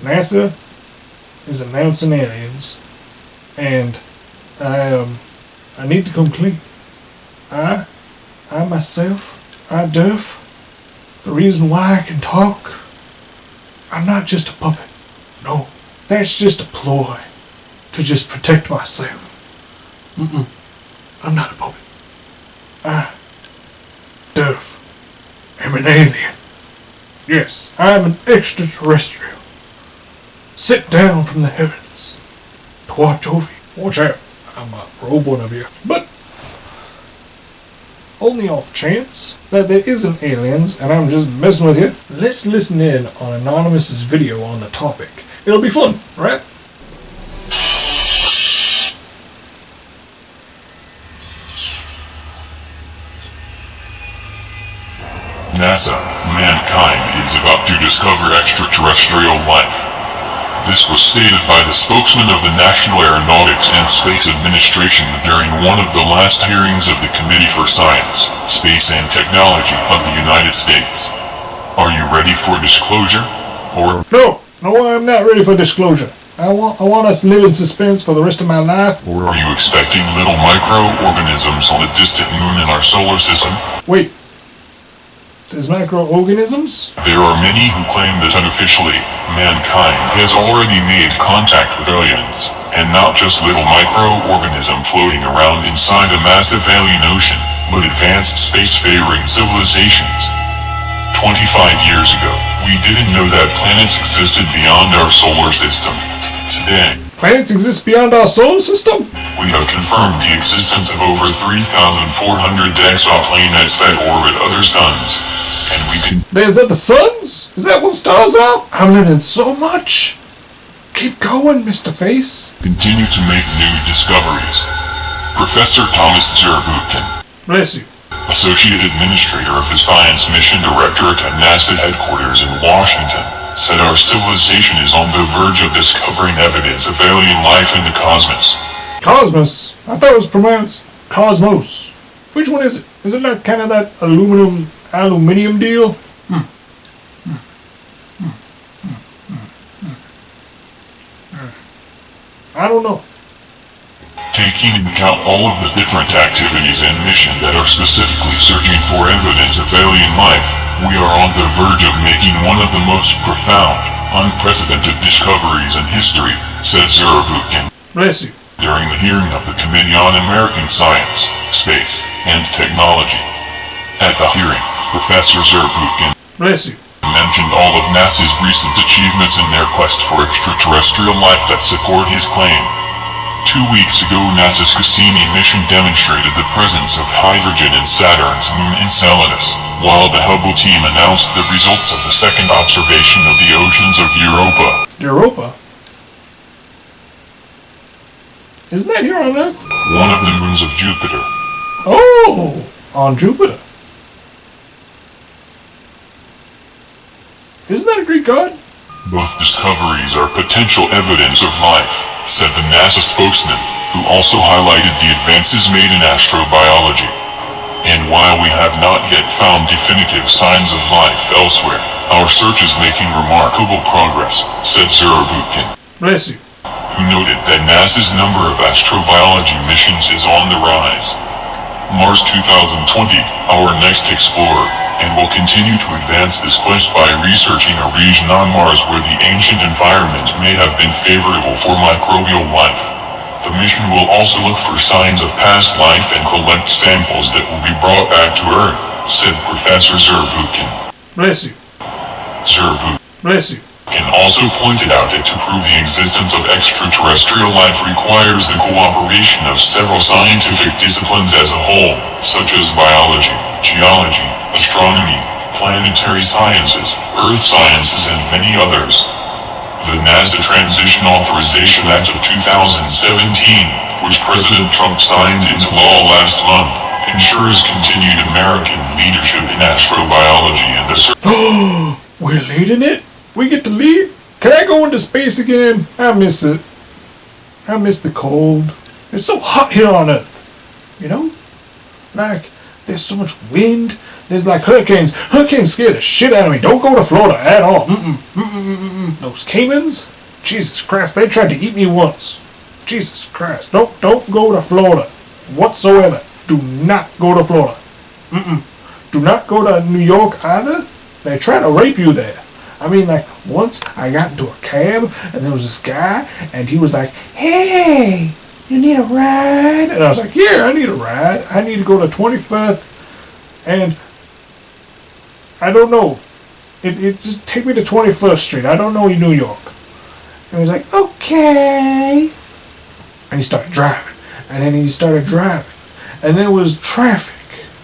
NASA is announcing aliens, and I need to come clean. I myself, Duff, the reason why I can talk, I'm not just a puppet. No, that's just a ploy to just protect myself. I'm not a puppet. I, Duff, am an alien. Yes, I'm an extraterrestrial. Sit down from the heavens to watch over you. Watch out, I might probe one of you. But on the off chance that there isn't aliens and I'm just messing with you, let's listen in on Anonymous's video on the topic. It'll be fun, right? NASA, mankind is about to discover extraterrestrial life. This was stated by the spokesman of the National Aeronautics and Space Administration during one of the last hearings of the Committee for Science, Space and Technology of the United States. Are you ready for disclosure? Or No, I'm not ready for disclosure. I want us to live in suspense for the rest of my life. Or are you expecting little microorganisms on a distant moon in our solar system? Wait. There's microorganisms? There are many who claim that unofficially, mankind has already made contact with aliens, and not just little microorganism floating around inside a massive alien ocean, but advanced space-faring civilizations. 25 years ago, we didn't know that planets existed beyond our solar system. Today, Planets exist beyond our solar system? we have confirmed the existence of over 3,400 exoplanets that orbit other suns. And we can Is that the suns? Is that what stars are? I'm learning so much. Keep going, Mr. Face. continue to make new discoveries. Professor Thomas Zurbuchen, Bless you. Associate Administrator of the Science Mission Directorate at NASA headquarters in Washington, said our civilization is on the verge of discovering evidence of alien life in the cosmos. Cosmos? I thought it was pronounced Cosmos. Which one is it? Is it like kind of that aluminium deal? I don't know. Taking into account all of the different activities and missions that are specifically searching for evidence of alien life, we are on the verge of making one of the most profound, unprecedented discoveries in history, said Zurbuchen. Bless you. During the hearing of the Committee on American Science, Space, and Technology. At the hearing, Professor Zurbuchen Bless you. mentioned all of NASA's recent achievements in their quest for extraterrestrial life that support his claim. 2 weeks ago, NASA's Cassini mission demonstrated the presence of hydrogen in Saturn's moon Enceladus, while the Hubble team announced the results of the second observation of the oceans of Europa. Europa? Isn't that here on Earth? One of the moons of Jupiter. Oh, on Jupiter. Isn't that a Greek god? Both discoveries are potential evidence of life, said the NASA spokesman, who also highlighted the advances made in astrobiology. And while we have not yet found definitive signs of life elsewhere, our search is making remarkable progress, said Zurbuchen, Bless you. who noted that NASA's number of astrobiology missions is on the rise. Mars 2020, our next explorer, and will continue to advance this quest by researching a region on Mars where the ancient environment may have been favorable for microbial life. The mission will also look for signs of past life and collect samples that will be brought back to Earth, said Professor Zurbuchen. Bless you. Zurbuchen Bless you. also pointed out that to prove the existence of extraterrestrial life requires the cooperation of several scientific disciplines as a whole, such as biology, geology, astronomy, planetary sciences, earth sciences, and many others. The NASA Transition Authorization Act of 2017, which President Trump signed into law last month, ensures continued American leadership in astrobiology and the We're leading it? We get to lead? Can I go into space again? I miss it. I miss the cold. It's so hot here on Earth. You know? Like there's so much wind. There's like hurricanes. Hurricanes scare the shit out of me. Don't go to Florida at all. Those Caymans, Jesus Christ, they tried to eat me once. Jesus Christ, don't go to Florida whatsoever. Do not go to Florida. Do not go to New York either. They try to rape you there. I mean, like, once I got into a cab, and there was this guy, and he was like, hey, you need a ride? And I was like, yeah, I need a ride. I need to go to 25th, and I don't know. It just take me to 21st Street. I don't know in New York. And he was like, okay. And he started driving. And then he started driving. And there was traffic.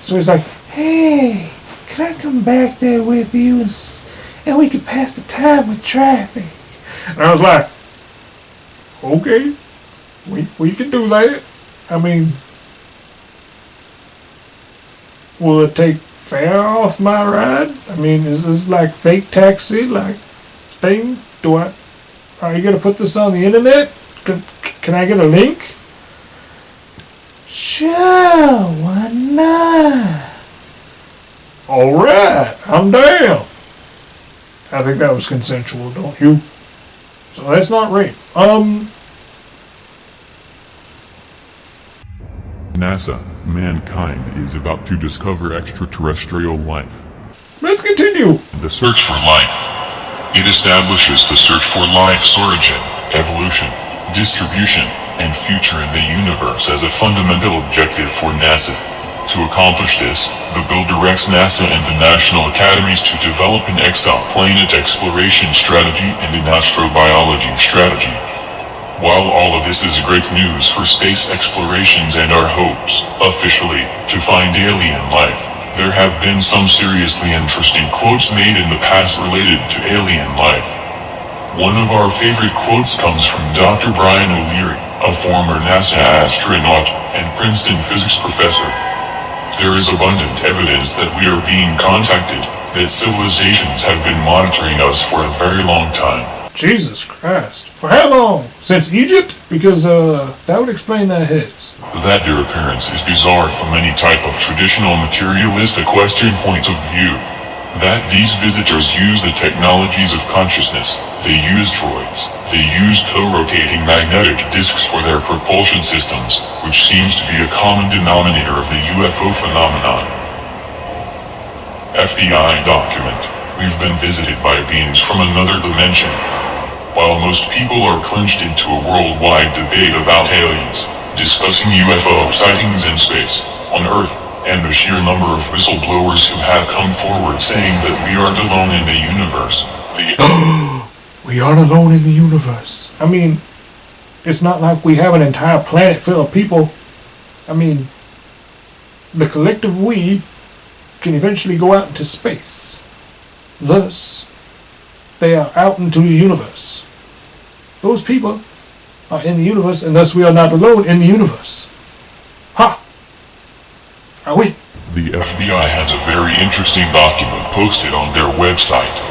So he's like, hey, can I come back there with you and we could pass the time with traffic? And I was like, okay, we can do that. I mean, will it take fare off my ride? I mean, is this like fake taxi, like thing? Are you gonna put this on the internet? Can I get a link? Sure, why not? Alright, I'm down. I think that was consensual, don't you? So that's not rape. NASA, mankind is about to discover extraterrestrial life. Let's continue. The search for life. It establishes the search for life's origin, evolution, distribution, and future in the universe as a fundamental objective for NASA. To accomplish this, the bill directs NASA and the national academies to develop an exoplanet exploration strategy and an astrobiology strategy. While all of this is great news for space explorations and our hopes, officially, to find alien life, there have been some seriously interesting quotes made in the past related to alien life. One of our favorite quotes comes from Dr. Brian O'Leary, a former NASA astronaut and Princeton physics professor. There is abundant evidence that we are being contacted, that civilizations have been monitoring us for a very long time. Jesus Christ. For how long? Since Egypt? Because, that would explain their heads. That their appearance is bizarre from any type of traditional materialistic Western point of view. That these visitors use the technologies of consciousness. They use droids. They use co-rotating magnetic disks for their propulsion systems, which seems to be a common denominator of the UFO phenomenon. FBI document. We've been visited by beings from another dimension. While most people are plunged into a worldwide debate about aliens, discussing UFO sightings in space, on Earth, and the sheer number of whistleblowers who have come forward saying that we aren't alone in the universe, we aren't alone in the universe. I mean, it's not like we have an entire planet full of people. I mean, the collective we can eventually go out into space. Thus, they are out into the universe. Those people are in the universe, and thus we are not alone in the universe. Ha! Are we? The FBI has a very interesting document posted on their website.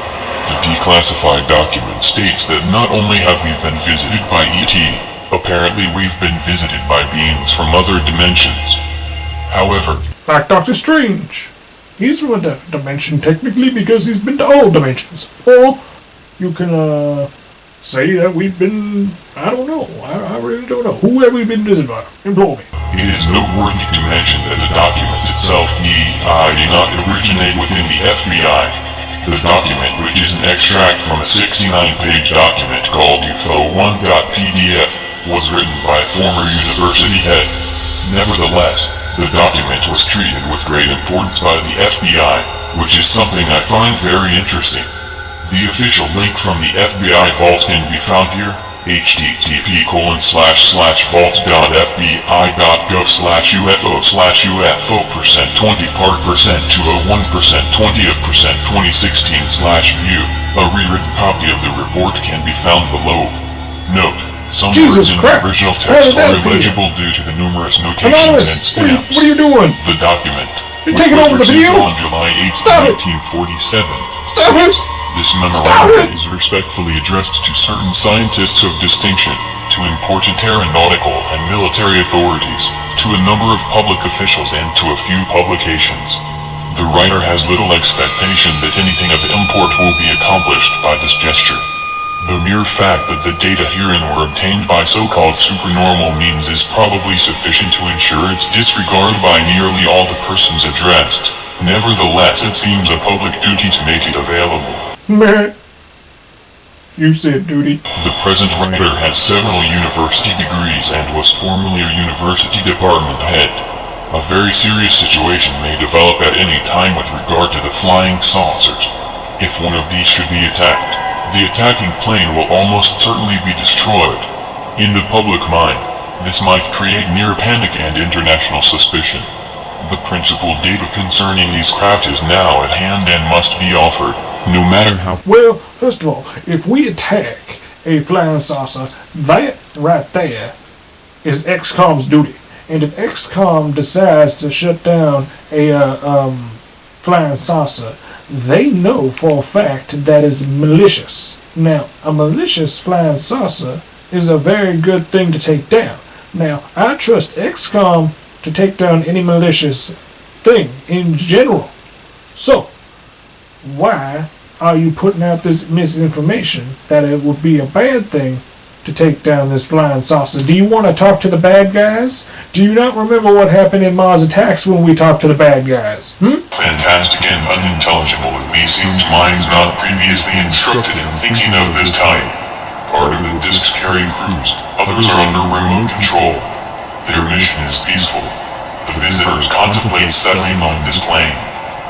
The declassified document states that not only have we been visited by ET, apparently we've been visited by beings from other dimensions. However, like Doctor Strange. He's from a different dimension technically because he's been to all dimensions. Or you can say that we've been, I don't know, I really don't know. Who have we been visited by? Implore me. It is noteworthy to mention that the document itself did not originate within the FBI. The document, which is an extract from a 69-page document called UFO1.pdf, was written by a former university head. Nevertheless, the document was treated with great importance by the FBI, which is something I find very interesting. The official link from the FBI vault can be found here, http://vault.fbi.gov/UFO/UFO%20%20%2016/view. A rewritten copy of the report can be found below. Note, some words in the original text are illegible due to the numerous notations and stamps. What are you doing? The document, You're which taking was over the received video? on July 8, Stop it! 1947, Stop it! states, this memorandum is respectfully addressed to certain scientists of distinction, to important aeronautical and military authorities, to a number of public officials and to a few publications. The writer has little expectation that anything of import will be accomplished by this gesture. The mere fact that the data herein were obtained by so-called supernormal means is probably sufficient to ensure its disregard by nearly all the persons addressed. Nevertheless, it seems a public duty to make it available. Man, you said duty. The present writer has several university degrees and was formerly a university department head. A very serious situation may develop at any time with regard to the flying saucers. If one of these should be attacked, the attacking plane will almost certainly be destroyed. In the public mind, this might create near panic and international suspicion. The principal data concerning these craft is now at hand and must be offered, no matter how... Well, first of all, if we attack a flying saucer, that right there is XCOM's duty. And if XCOM decides to shut down a flying saucer, they know for a fact that is malicious. Now, a malicious flying saucer is a very good thing to take down. Now, I trust XCOM to take down any malicious thing in general. So, why are you putting out this misinformation that it would be a bad thing to take down this flying saucer? Do you want to talk to the bad guys? Do you not remember what happened in Mars Attacks when we talked to the bad guys? Fantastic and unintelligible, it may seem to minds not previously instructed in thinking of this type. Part of the disk's carrying crews, others are under remote control. Their mission is peaceful. The visitors contemplate settling on this plane.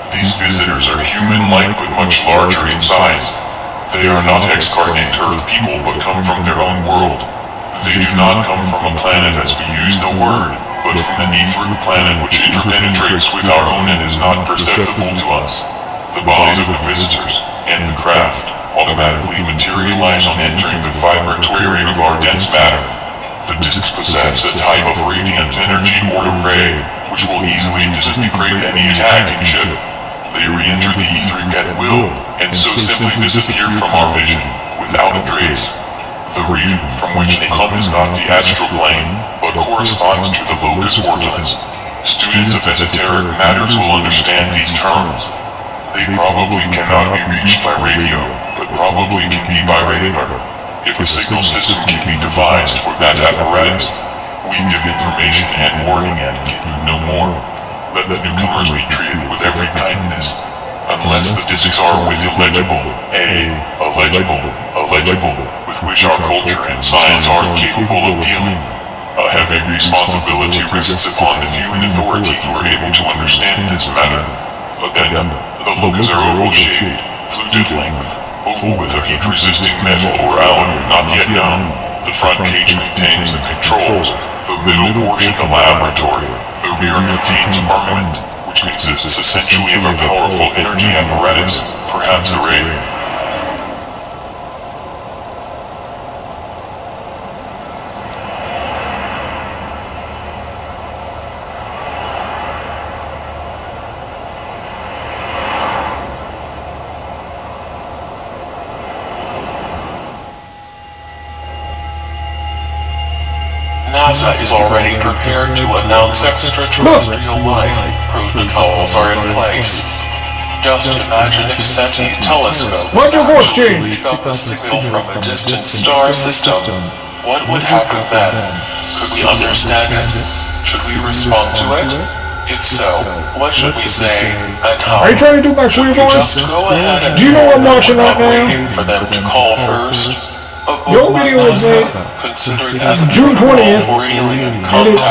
These visitors are human-like but much larger in size. They are not excarnate Earth people but come from their own world. They do not come from a planet as we use the word, but from an etheric planet which interpenetrates with our own and is not perceptible to us. The bodies of the visitors, and the craft, automatically materialize on entering the vibratory of our dense matter. The discs possess a type of radiant energy or ray, which will easily disintegrate any attacking ship. They re-enter the etheric at will, and so simply disappear from our vision, without a trace. The region from which they come is not the astral plane, but corresponds to the locus ordinis. Students of esoteric matters will understand these terms. They probably cannot be reached by radio, but probably can be by radar. If a signal system can be devised for that apparatus, we give information and warning and can do no more. Let the newcomers be treated with every kindness, unless the discs are with illegible, with which our culture and science are incapable of dealing. A heavy responsibility rests upon the few in authority who are able to understand this matter. Addendum: the locus are oval-shaped, fluted length, oval with a heat-resisting metal or alloy not yet known. The front cage contains the controls, the middle portion a laboratory, the rear contains armament, which consists essentially of a powerful energy apparatus, perhaps a ray. NASA is already prepared to announce extraterrestrial life. Protocols are in place. Just imagine if SETI telescopes actually pick up a signal from a distant star system. What would happen then? Could we understand it? Should we respond to it? If so, what should we say, and how? Are you trying to do my Should we just go ahead and do you know what I'm watching right now? waiting for them to call first? Your video was made June 20th, and it's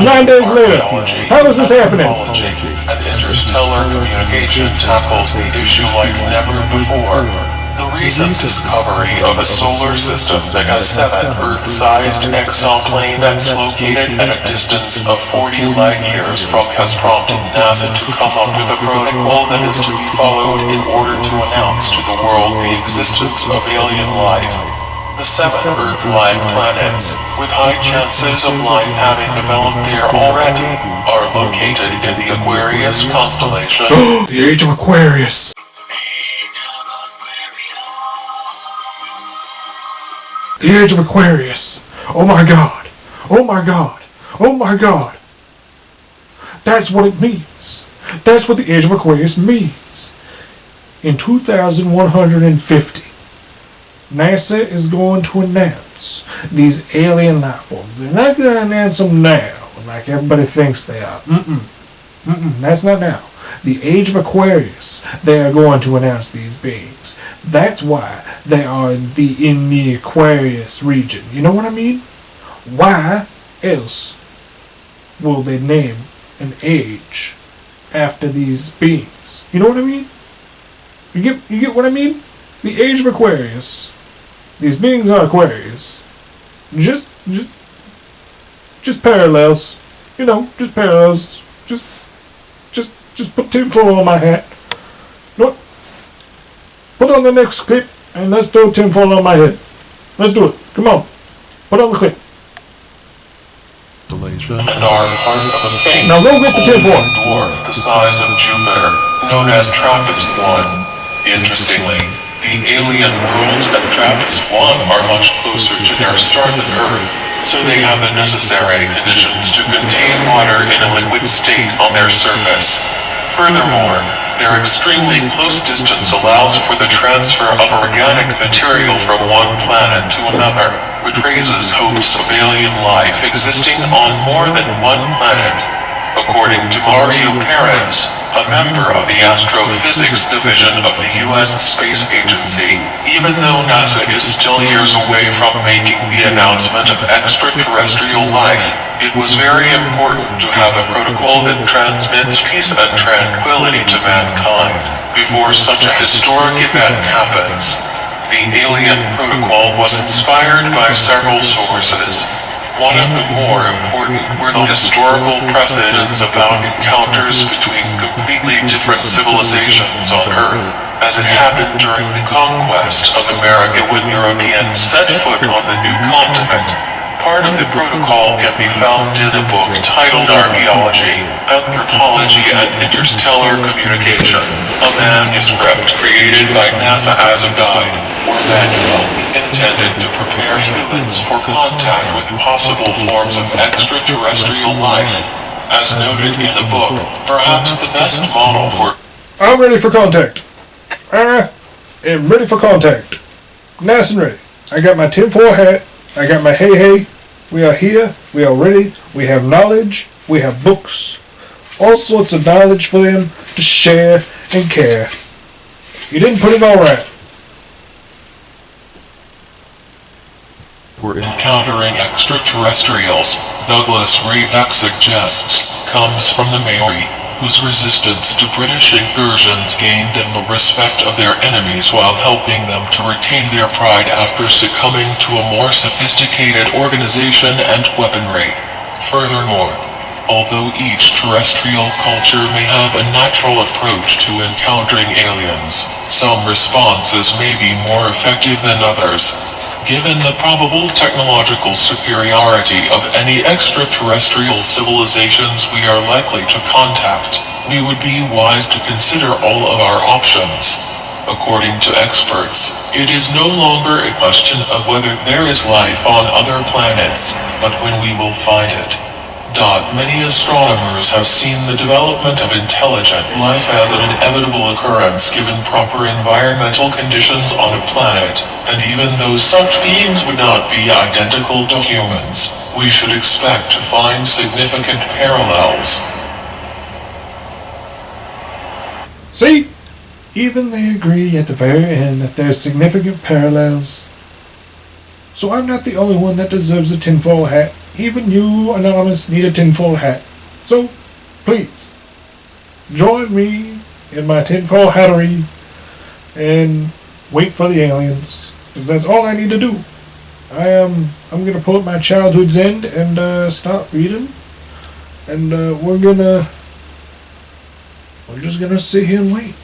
9 days later. How is this happening? And interstellar communication tackles the issue like never before. The recent discovery of a solar system that has 7 Earth-sized exoplane that's located at a distance of 40 light-years from has prompted NASA to come up with a protocol that is to be followed in order to announce to the world the existence of alien life. The 7 Earth-like planets, with high chances of life having developed there already, are located in the Aquarius constellation. The Age of Aquarius. The Age of Aquarius. Oh my god. Oh my god. Oh my God. That's what it means. That's what the Age of Aquarius means. In 2150, NASA is going to announce these alien life forms. They're not going to announce them now, like everybody thinks they are. That's not now. The Age of Aquarius, they are going to announce these beings. That's why they are in the Aquarius region. You know what I mean? Why else will they name an age after these beings? You know what I mean? You get what I mean? The Age of Aquarius. These beings are Aquarius. Just parallels. You know, just parallels. Just put tinfoil on my hat. You know what? Put on the next clip and let's throw tinfoil on my head. Let's do it. Come on. Put on the clip. And are part of a faint Now go get the tinfoil. dwarf the size of Jupiter, known as TRAPPIST-1. Interestingly, the alien worlds at TRAPPIST-1 are much closer to their star than Earth, so they have the necessary conditions to contain water in a liquid state on their surface. Furthermore, their extremely close distance allows for the transfer of organic material from one planet to another, which raises hopes of alien life existing on more than one planet. According to Mario Perez, a member of the Astrophysics Division of the U.S. Space Agency, even though NASA is still years away from making the announcement of extraterrestrial life, it was very important to have a protocol that transmits peace and tranquility to mankind before such a historic event happens. The alien protocol was inspired by several sources. One of the more important were the historical precedents about encounters between completely different civilizations on Earth, as it happened during the conquest of America when Europeans set foot on the new continent. Part of the protocol can be found in a book titled Archaeology, Anthropology and Interstellar Communication, a manuscript created by NASA as a guide, or manual, intended to prepare humans for contact with possible forms of extraterrestrial life. As noted in the book, perhaps the best model for... I'm ready for contact. I am ready for contact. Nice and ready. I got my tinfoil hat. I got my hey. We are here. We are ready. We have knowledge. We have books. All sorts of knowledge for them to share and care. You didn't put it all right. For encountering extraterrestrials, Douglas Rebeck suggests, comes from the Maori, whose resistance to British incursions gained them the respect of their enemies while helping them to retain their pride after succumbing to a more sophisticated organization and weaponry. Furthermore, although each terrestrial culture may have a natural approach to encountering aliens, some responses may be more effective than others. Given the probable technological superiority of any extraterrestrial civilizations we are likely to contact, we would be wise to consider all of our options. According to experts, it is no longer a question of whether there is life on other planets, but when we will find it. Many astronomers have seen the development of intelligent life as an inevitable occurrence given proper environmental conditions on a planet, and even though such beings would not be identical to humans, we should expect to find significant parallels. See? Even they agree at the very end that there's significant parallels. So I'm not the only one that deserves a tinfoil hat. Even you, Anonymous, need a tinfoil hat. So, please, join me in my tinfoil hattery and wait for the aliens. Because that's all I need to do. I'm going to pull up my childhood's end and start reading. And we're just going to sit here and wait.